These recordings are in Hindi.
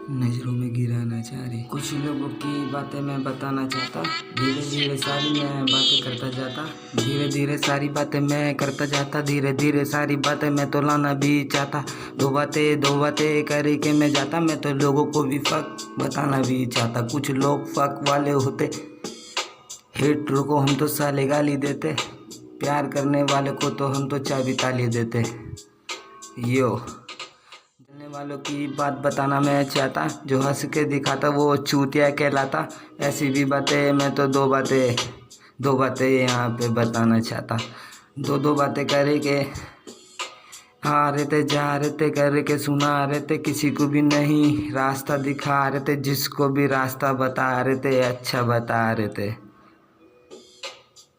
नजरों में गिराना चाह रही कुछ लोगों की बातें मैं बताना चाहता। धीरे धीरे सारी मैं बातें करता जाता। धीरे धीरे सारी बातें मैं करता जाता। धीरे धीरे सारी बातें मैं तो लाना भी चाहता। दो बातें करके मैं जाता। मैं तो लोगों को भी फक बताना भी चाहता। कुछ लोग फक वाले होते, हेटरों को हम तो साले गाली देते, प्यार करने वाले को तो हम तो चाबी ताली देते। यो जलने वालों की बात बताना मैं चाहता। जो हंस के दिखाता वो चूतिया कहलाता। ऐसी भी बातें मैं तो दो बातें यहाँ पे बताना चाहता। दो बातें करके आ रहे थे, जा रहे थे, करके सुना रहे थे, किसी को भी नहीं रास्ता दिखा रहे थे, जिसको भी रास्ता बता रहे थे अच्छा बता रहे थे।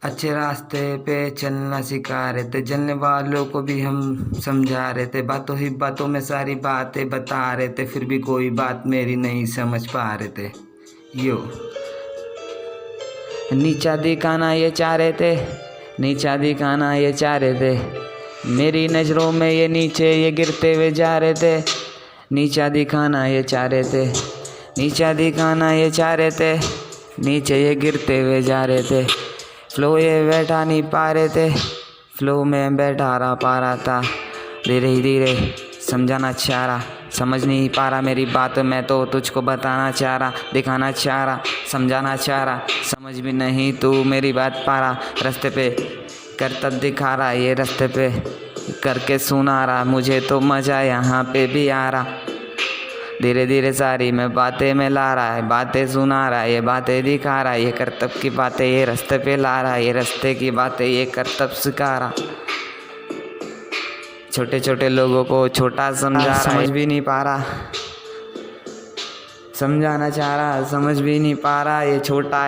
अच्छे रास्ते पे चलना सिखा रहे थे। जलने वालों को भी हम समझा रहे थे। बातों ही बातों में सारी बातें बता रहे थे, फिर भी कोई बात मेरी नहीं समझ पा रहे थे। यो नीचा दिखाना ये चाह रहे थे, नीचा दिखाना ये चाह रहे थे। मेरी नज़रों में ये नीचे ये गिरते हुए जा रहे थे। नीचा दिखाना ये चाह रहे थे, नीचा दिखाना ये चाह रहे थे। नीचे ये गिरते हुए जा रहे थे। फ्लो ये बैठा नहीं पा रहे थे, फ्लो में बैठा रहा पा रहा था। धीरे धीरे समझाना चाह रहा, समझ नहीं पा रहा मेरी बात। मैं तो तुझको बताना चाह रहा, दिखाना चाह रहा, समझाना चाह रहा, समझ भी नहीं तू मेरी बात पा रहा। रास्ते पे करतब दिखा रहा, ये रास्ते पे करके सुना रहा। मुझे तो मज़ा यहाँ पे भी आ रहा। धीरे धीरे सारी मैं बातें में ला रहा है, बातें सुना रहा है, ये बातें दिखा रहा है। ये करतब की बातें ये रास्ते पे ला रहा है, ये रास्ते की बातें ये करतब सिखा रहा। छोटे छोटे लोगों को छोटा समझा रहा, समझ भी नहीं पा रहा। समझाना चाह रहा, समझ भी नहीं पा रहा। ये छोटा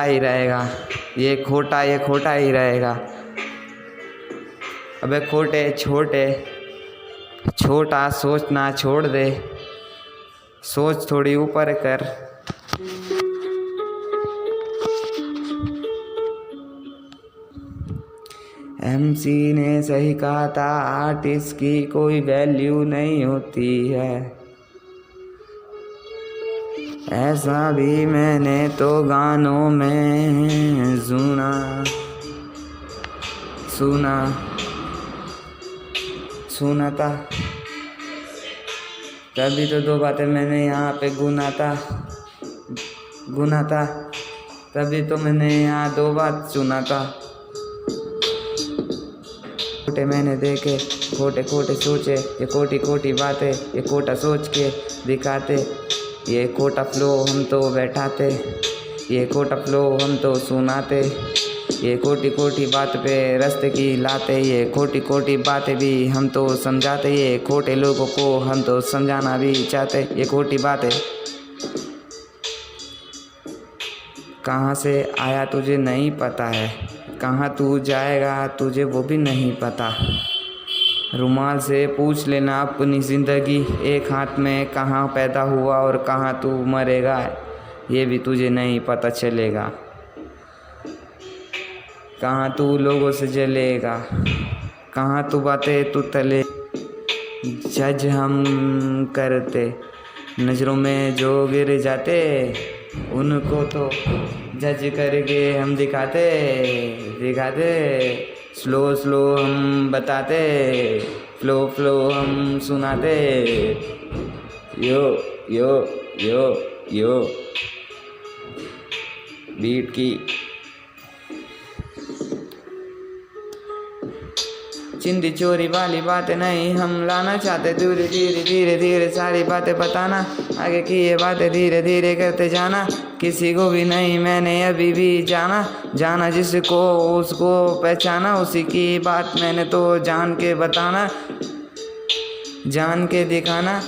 ही रहेगा, ये खोटा ही रहेगा। अबे छोटा सोचना छोड़ दे, सोच थोड़ी ऊपर कर। एमसी ने सही कहा था, आर्टिस्ट की कोई वैल्यू नहीं होती है। ऐसा भी मैंने तो गानों में सुना था। तभी तो दो बातें मैंने यहाँ पे गुना था। तभी तो मैंने यहाँ दो बात सुना था। खोटे मैंने देखे, खोटे सोचे, ये खोटी बातें ये खोटा सोच के दिखाते। ये खोटा फ्लो हम तो बैठाते, ये खोटा फ्लो हम तो सुनाते। ये खोटी बात पे रास्ते की लाते, ये खोटी बातें भी हम तो समझाते। ये खोटे लोगों को हम तो समझाना भी चाहते। ये खोटी बातें कहाँ से आया तुझे नहीं पता है, कहाँ तू जाएगा तुझे वो भी नहीं पता। रुमाल से पूछ लेना अपनी ज़िंदगी, एक हाथ में कहाँ पैदा हुआ और कहाँ तू मरेगा, ये भी तुझे नहीं पता चलेगा। कहाँ तू लोगों से जलेगा, कहाँ तू बातें तू तले। जज हम करते, नज़रों में जो गिर जाते, उनको तो जज करके हम दिखाते। स्लो हम बताते, फ्लो हम सुनाते। यो बीट की चिंदी चोरी वाली बातें नहीं हम लाना चाहते। धीरे धीरे सारी बातें बताना, आगे की ये बातें धीरे धीरे करते जाना। किसी को भी नहीं मैंने अभी भी जाना जिसको उसको पहचाना। उसी की बात मैंने तो जान के बताना, जान के दिखाना।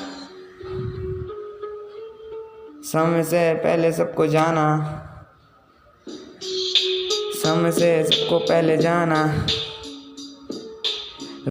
समय से पहले सबको जाना, समय से सबको पहले जाना।